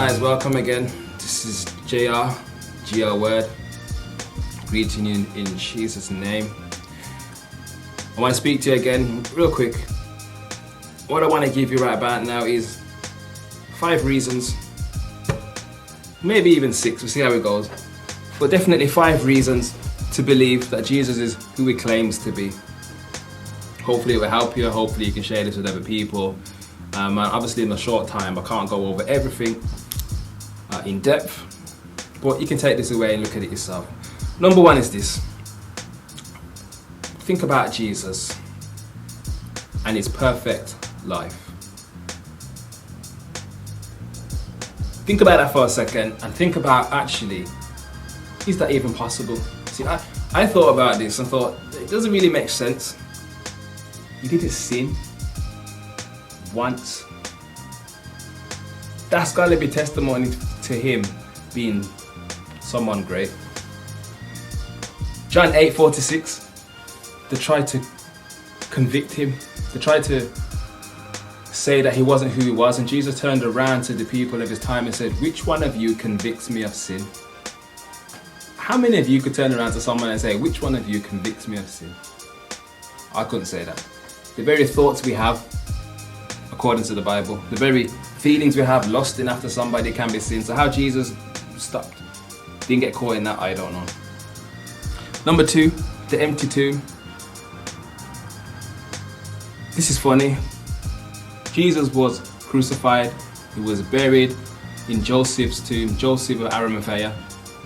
guys, welcome again. This is JR, GR Word, greeting you in Jesus' name. I want to speak to you again real quick. What I want to give you right about now is 5 reasons, maybe even 6, we'll see how it goes, but definitely 5 reasons to believe that Jesus is who he claims to be. Hopefully it will help you, hopefully you can share this with other people. And obviously in a short time I can't go over everything in depth, but you can take this away and look at it yourself. Number 1 is this. Think about Jesus and his perfect life. Think about that for a second and think about, actually, is that even possible? See, I thought about this and thought, it doesn't really make sense. He didn't sin once. That's got to be testimony to him being someone great. John 8:46, they tried to convict him. They tried to say that he wasn't who he was, and Jesus turned around to the people of his time and said, which one of you convicts me of sin? How many of you could turn around to someone and say, which one of you convicts me of sin? I couldn't say that. The very thoughts we have, according to the Bible, the very feelings we have, lusting after somebody, can be sin. So how Jesus stopped, didn't get caught in that, I don't know. Number 2, the empty tomb. This is funny. Jesus was crucified. He was buried in Joseph's tomb, Joseph of Arimathea.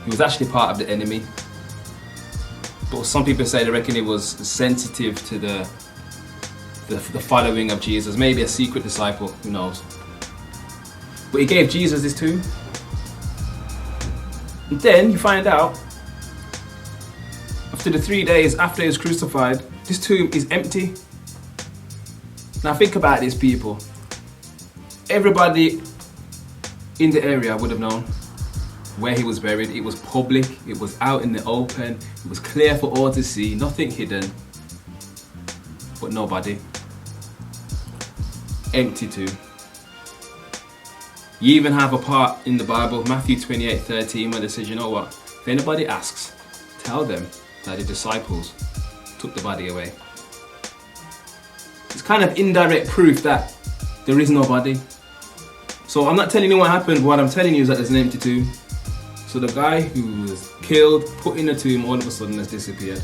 He was actually part of the enemy. But some people say they reckon he was sensitive to the following of Jesus, maybe a secret disciple, who knows. But he gave Jesus his tomb. And then you find out, after the 3 days after he was crucified, this tomb is empty. Now think about this, people. Everybody in the area would have known where he was buried. It was public, it was out in the open, it was clear for all to see, nothing hidden. But nobody. Empty tomb. You even have a part in the Bible, Matthew 28:13, where it says, you know what? If anybody asks, tell them that the disciples took the body away. It's kind of indirect proof that there is nobody. So I'm not telling you what happened, but what I'm telling you is that there's an empty tomb. So the guy who was killed, put in a tomb, all of a sudden has disappeared.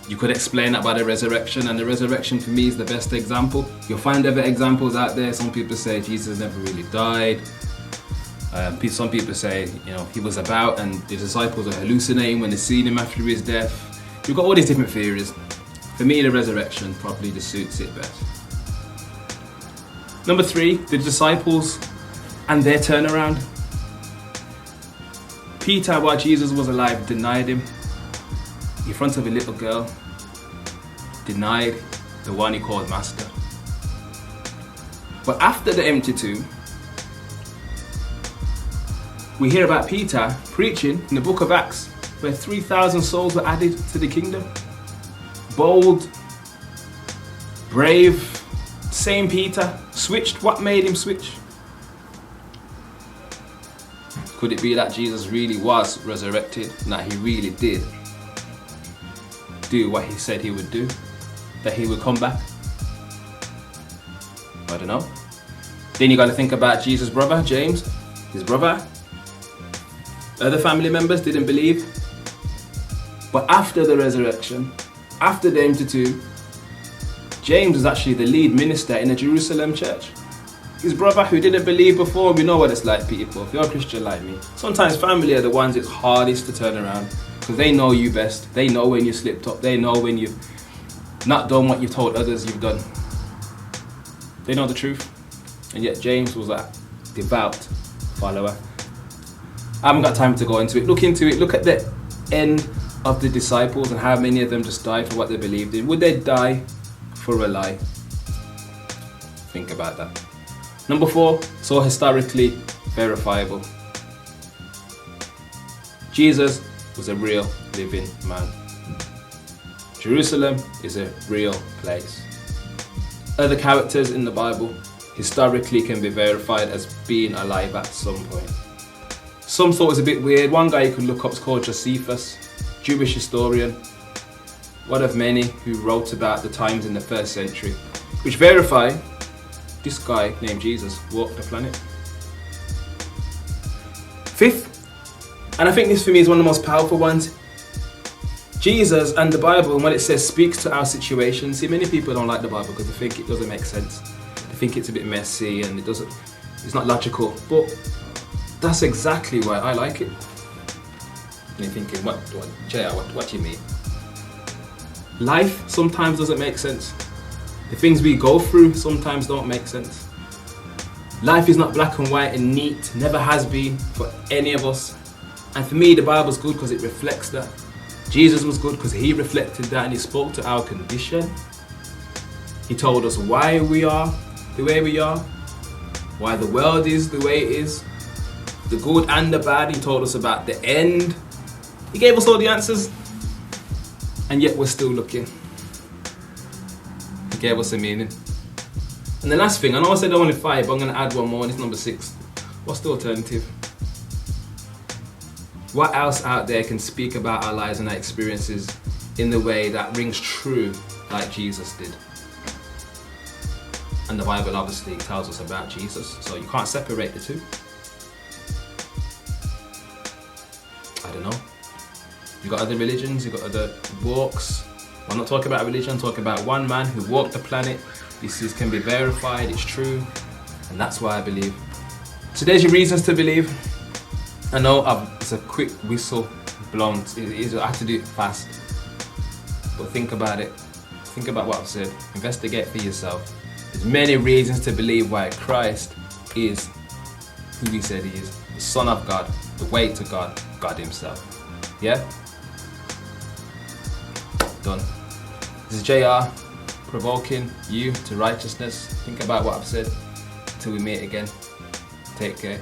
You could explain that by the resurrection, and the resurrection for me is the best example. You'll find other examples out there. Some people say Jesus never really died. Some people say, he was about and the disciples are hallucinating when they seen him after his death. You've got all these different theories. For me, the resurrection probably just suits it best. Number 3, the disciples and their turnaround. Peter, while Jesus was alive, denied him in front of a little girl, denied the one he called master. But after the empty tomb, we hear about Peter preaching in the book of Acts, where 3,000 souls were added to the kingdom. Bold, brave, same Peter, switched. What made him switch? Could it be that Jesus really was resurrected and that he really did do what he said he would do? That he would come back? I don't know. Then you got to think about Jesus' brother, James, his brother. Other family members didn't believe. But after the resurrection, after the empty tomb, James was actually the lead minister in the Jerusalem church. His brother, who didn't believe before, we know what it's like, people. If you're a Christian like me, sometimes family are the ones it's hardest to turn around, because they know you best. They know when you slipped up. They know when you've not done what you've told others you've done. They know the truth. And yet James was a devout follower. I haven't got time to go into it. Look into it. Look at the end of the disciples and how many of them just died for what they believed in. Would they die for a lie? Think about that. Number 4, so historically verifiable. Jesus was a real living man. Jerusalem is a real place. Other characters in the Bible, historically can be verified as being alive at some point. Some thought it was a bit weird. One guy you could look up is called Josephus, Jewish historian, one of many who wrote about the times in the 1st century, which verify this guy named Jesus walked the planet. 5th, and I think this for me is one of the most powerful ones, Jesus and the Bible, and what it says, speaks to our situation. See, many people don't like the Bible because they think it doesn't make sense. They think it's a bit messy and it's not logical. But that's exactly why I like it. And you're thinking, what do you mean? Life sometimes doesn't make sense. The things we go through sometimes don't make sense. Life is not black and white and neat, never has been for any of us. And for me, the Bible's good because it reflects that. Jesus was good because he reflected that and he spoke to our condition. He told us why we are the way we are, why the world is the way it is, the good and the bad. He told us about the end. He gave us all the answers, and yet we're still looking. He gave us a meaning. And the last thing, I know I said only 5, but I'm going to add one more, and it's number 6. What's the alternative? What else out there can speak about our lives and our experiences in the way that rings true like Jesus did? And the Bible obviously tells us about Jesus, so you can't separate the two. I don't know. You've got other religions, you've got other walks. I'm not talking about religion, I'm talking about one man who walked the planet. This can be verified, it's true, and that's why I believe. So there's your reasons to believe. I know it's a quick whistle blown. I have to do it fast. But think about it. Think about what I've said. Investigate for yourself. There's many reasons to believe why Christ is who he said he is. The Son of God, the way to God, God himself. Yeah? Done. This is JR, provoking you to righteousness. Think about what I've said. Till we meet again. Take care.